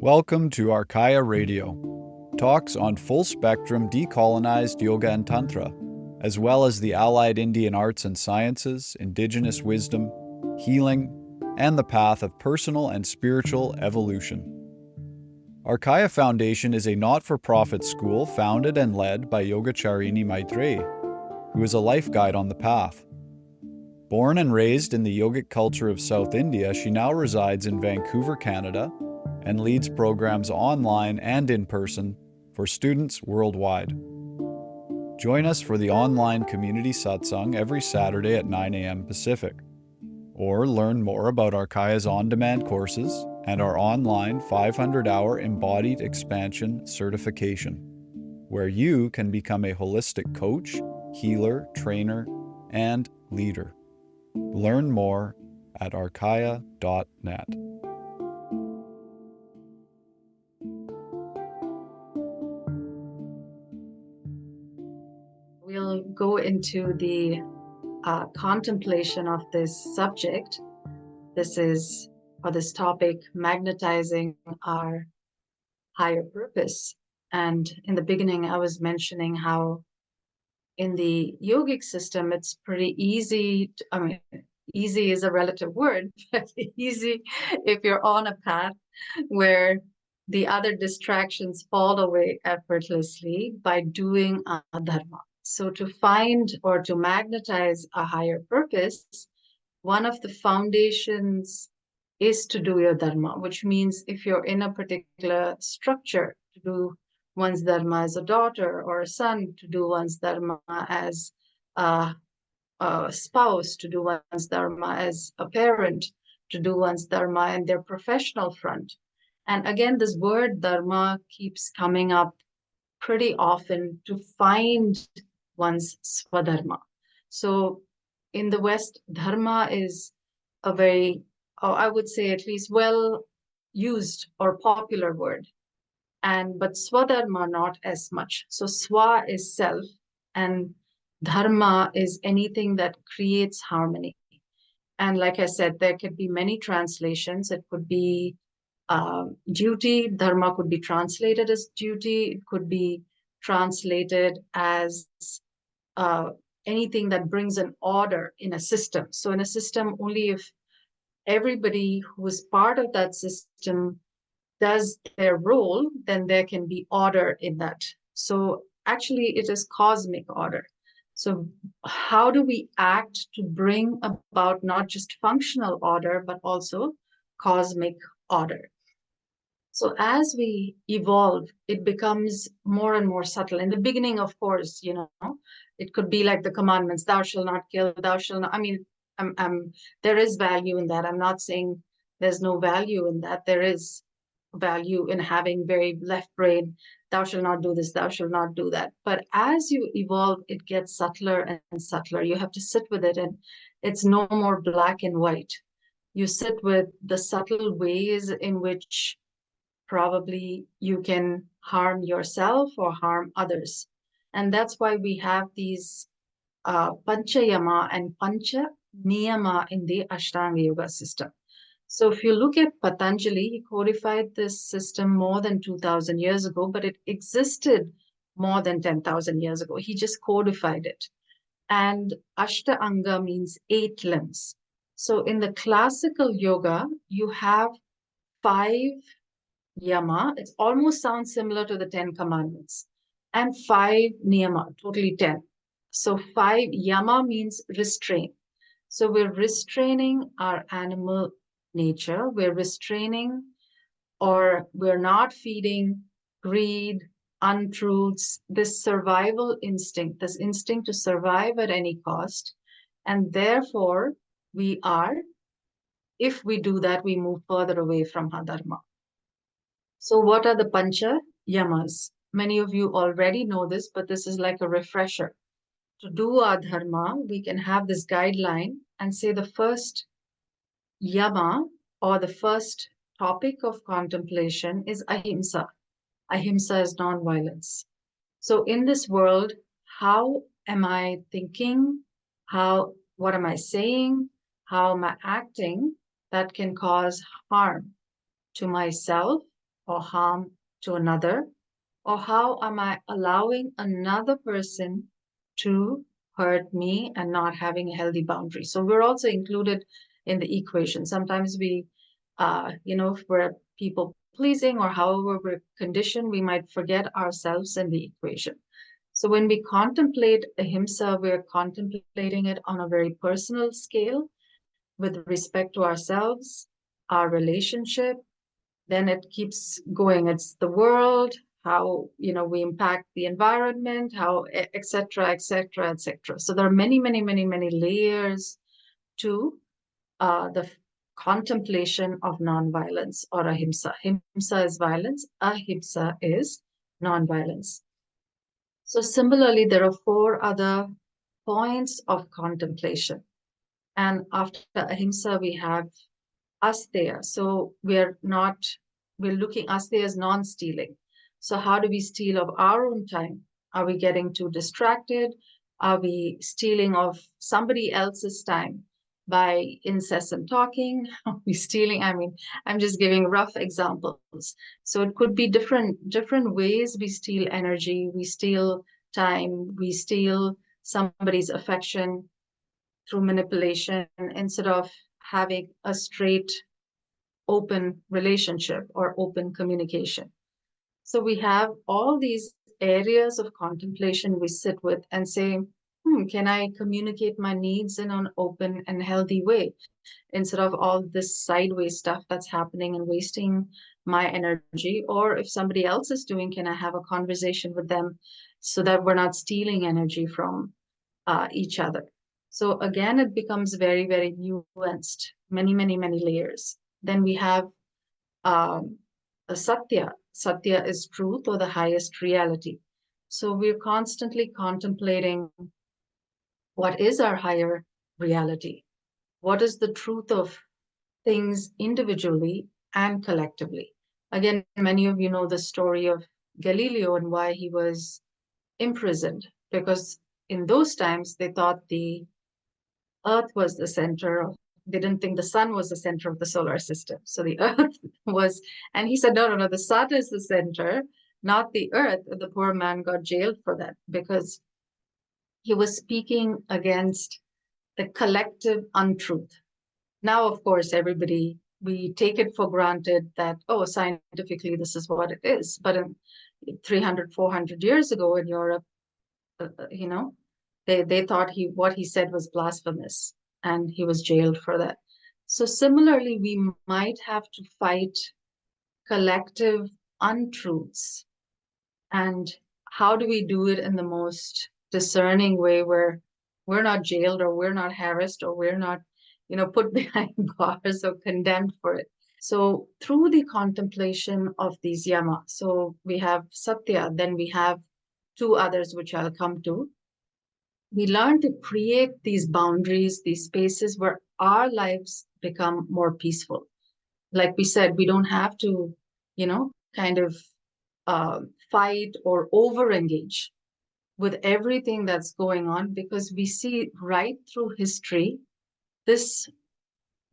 Welcome to Arkaya Radio, talks on full-spectrum decolonized yoga and tantra, as well as the allied Indian arts and sciences, indigenous wisdom, healing, and the path of personal and spiritual evolution. Arkaya Foundation is a not-for-profit school founded and led by Yogacharini Maitreyi, who is a life guide on the path. Born and raised in the yogic culture of South India, she now resides in Vancouver, Canada, and leads programs online and in person for students worldwide. Join us for the online Community Satsangh every Saturday at 9 a.m. Pacific, or learn more about Arkaya's on-demand courses and our online 500-hour Embodied Expansion certification, where you can become a holistic coach, healer, trainer, and leader. Learn more at arkaya.net. We'll go into the contemplation of this subject. This topic, magnetizing our higher purpose. And in the beginning, I was mentioning how in the yogic system, it's pretty easy. Easy is a relative word, but easy if you're on a path where the other distractions fall away effortlessly by doing dharma. So to find or to magnetize a higher purpose, one of the foundations is to do your dharma, which means if you're in a particular structure, to do one's dharma as a daughter or a son, to do one's dharma as a spouse, to do one's dharma as a parent, to do one's dharma in their professional front. And again, this word dharma keeps coming up pretty often to find one's swadharma. So in the West, dharma is a very, I would say at least well used or popular word. But swadharma not as much. So swa is self and dharma is anything that creates harmony. And like I said, there could be many translations. It could be duty. Dharma could be translated as duty. It could be translated as anything that brings an order in a system. So in a system, only if everybody who is part of that system does their role, then there can be order in that. So actually, it is cosmic order. So how do we act to bring about not just functional order, but also cosmic order? So as we evolve, it becomes more and more subtle. In the beginning, of course, it could be like the commandments, thou shalt not kill, thou shalt not, there is value in that. I'm not saying there's no value in that. There is value in having very left brain, thou shalt not do this, thou shalt not do that. But as you evolve, it gets subtler and subtler. You have to sit with it, and it's no more black and white. You sit with the subtle ways in which probably you can harm yourself or harm others. And that's why we have these Pancha Yama and Pancha Niyama in the Ashtanga Yoga system. So if you look at Patanjali, he codified this system more than 2,000 years ago, but it existed more than 10,000 years ago. He just codified it. And Ashtanga means 8 limbs. So in the classical yoga, you have 5 yama. It almost sounds similar to the 10 commandments. And 5 niyama, totally 10. So 5 yama means restraint. So we're restraining our animal nature. We're restraining, or we're not feeding greed, untruths, this survival instinct, this instinct to survive at any cost. And therefore, if we do that, we move further away from our dharma. So what are the Pancha Yamas? Many of you already know this, but this is like a refresher. To do our dharma, we can have this guideline and say the first yama or the first topic of contemplation is Ahimsa. Ahimsa is non-violence. So in this world, how am I thinking? What am I saying? How am I acting that can cause harm to myself or harm to another? Or how am I allowing another person to hurt me and not having a healthy boundary? So we're also included in the equation. Sometimes we, if we're people pleasing or however we're conditioned, we might forget ourselves in the equation. So when we contemplate ahimsa, we're contemplating it on a very personal scale with respect to ourselves, our relationship. Then it keeps going. It's the world, how we impact the environment, how etc., etc., etc. So there are many, many, many, many layers to the contemplation of nonviolence or ahimsa. Ahimsa is violence. Ahimsa is nonviolence. So similarly, there are 4 other points of contemplation. And after ahimsa, we have Asteya. So we're looking, Asteya is non-stealing. So how do we steal of our own time? Are we getting too distracted? Are we stealing of somebody else's time by incessant talking? Are we stealing? I mean, I'm just giving rough examples. So it could be different ways we steal energy, we steal time, we steal somebody's affection through manipulation instead of having a straight, open relationship or open communication. So we have all these areas of contemplation we sit with and say, can I communicate my needs in an open and healthy way instead of all this sideways stuff that's happening and wasting my energy? Or if somebody else is doing, can I have a conversation with them so that we're not stealing energy from each other? So again, it becomes very, very nuanced, many, many, many layers. Then we have a Satya. Satya is truth or the highest reality. So we're constantly contemplating what is our higher reality? What is the truth of things individually and collectively? Again, many of you know the story of Galileo and why he was imprisoned, because in those times they thought the Earth was the center of, they didn't think the sun was the center of the solar system. So the Earth was, and he said, no, the sun is the center, not the Earth. The poor man got jailed for that because he was speaking against the collective untruth. Now, of course, everybody, we take it for granted that, scientifically, this is what it is. But in 300, 400 years ago in Europe, they thought what he said was blasphemous and he was jailed for that. So similarly, we might have to fight collective untruths. And how do we do it in the most discerning way where we're not jailed or we're not harassed or we're not, put behind bars or condemned for it? So through the contemplation of these yama, so we have Satya, then we have 2 others, which I'll come to. We learn to create these boundaries, these spaces where our lives become more peaceful. Like we said, we don't have to, kind of fight or over-engage with everything that's going on, because we see right through history, this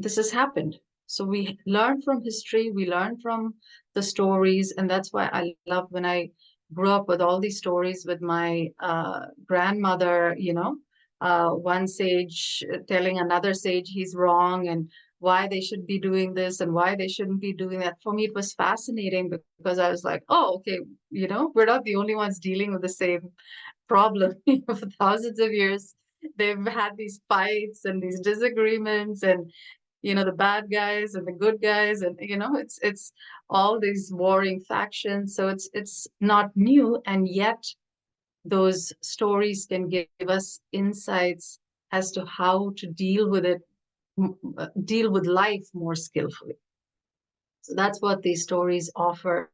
has happened. So we learn from history, we learn from the stories, and that's why I love when I grew up with all these stories with my grandmother, one sage telling another sage he's wrong and why they should be doing this and why they shouldn't be doing that. For me, it was fascinating because I was like, oh, okay, we're not the only ones dealing with the same problem. For thousands of years, they've had these fights and these disagreements and the bad guys and the good guys, and it's all these warring factions. So it's not new, and yet those stories can give us insights as to how to deal with it, deal with life more skillfully. So that's what these stories offer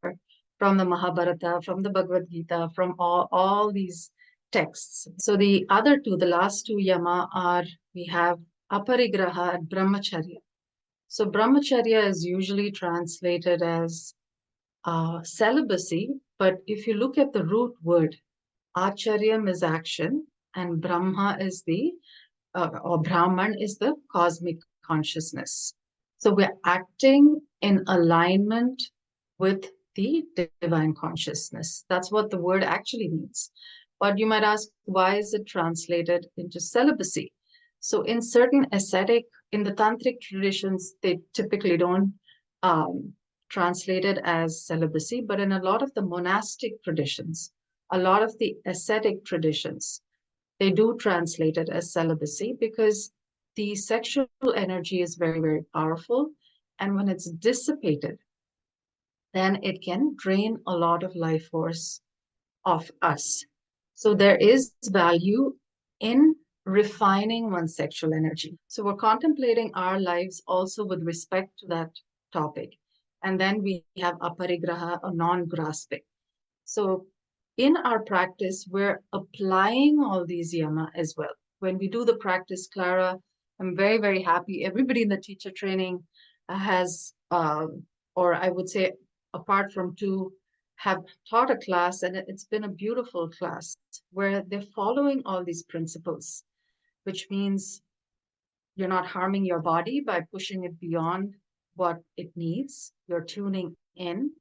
from the Mahabharata, from the Bhagavad Gita, from all these texts. So the other 2, the last 2 yama are, we have Aparigraha and Brahmacharya. So Brahmacharya is usually translated as celibacy, but if you look at the root word, Acharyam is action and Brahma is or Brahman is the cosmic consciousness. So we're acting in alignment with the divine consciousness. That's what the word actually means. But you might ask, why is it translated into celibacy? So in certain ascetic, in the tantric traditions, they typically don't translate it as celibacy, but in a lot of the monastic traditions, a lot of the ascetic traditions, they do translate it as celibacy because the sexual energy is very, very powerful. And when it's dissipated, then it can drain a lot of life force of us. So there is value in refining one's sexual energy. So we're contemplating our lives also with respect to that topic. And then we have aparigraha, or non-grasping. So in our practice, we're applying all these yama as well. When we do the practice, Clara, I'm very, very happy. Everybody in the teacher training has, or I would say, apart from two, have taught a class, and it's been a beautiful class where they're following all these principles, which means you're not harming your body by pushing it beyond what it needs. You're tuning in.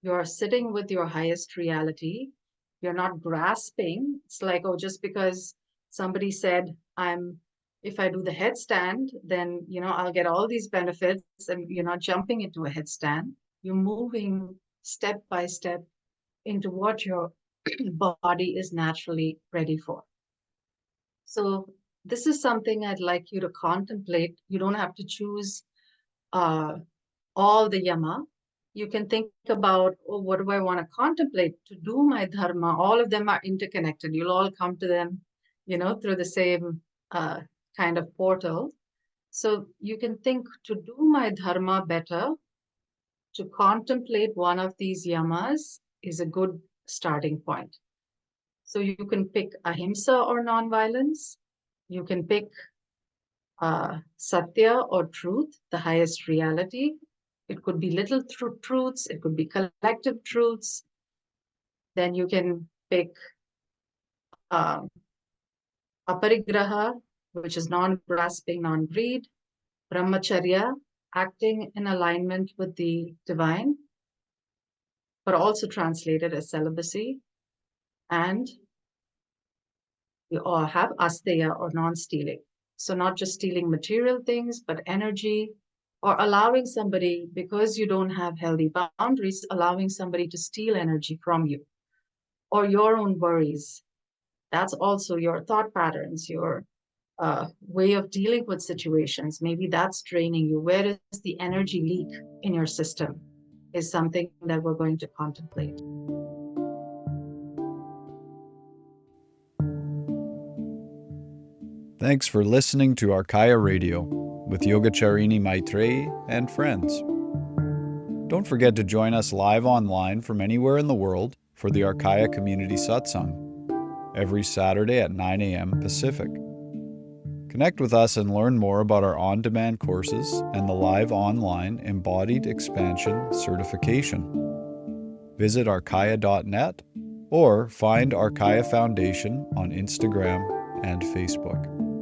You're sitting with your highest reality. You're not grasping. It's like, oh, just because somebody said, if I do the headstand, then, I'll get all these benefits, and you're not jumping into a headstand. You're moving step by step into what your body is naturally ready for. So this is something I'd like you to contemplate. You don't have to choose all the yama. You can think about, oh, what do I want to contemplate to do my dharma? All of them are interconnected. You'll all come to them, through the same kind of portal. So you can think, to do my dharma better, to contemplate one of these yamas is a good starting point. So you can pick ahimsa, or nonviolence. You can pick Satya, or truth, the highest reality. It could be little truths. It could be collective truths. Then you can pick Aparigraha, which is non-grasping, non-greed. Brahmacharya, acting in alignment with the divine, but also translated as celibacy. And you all have Asteya, or non-stealing. So not just stealing material things, but energy, or allowing somebody, because you don't have healthy boundaries, allowing somebody to steal energy from you, or your own worries. That's also your thought patterns, your way of dealing with situations. Maybe that's draining you. Where is the energy leak in your system is something that we're going to contemplate. Thanks for listening to Arkaya Radio with Yogacharini Maitreyi and friends. Don't forget to join us live online from anywhere in the world for the Arkaya Community Satsangh every Saturday at 9 a.m. Pacific. Connect with us and learn more about our on-demand courses and the live online Embodied Expansion certification. Visit arkaya.net or find Arkaya Foundation on Instagram and Facebook.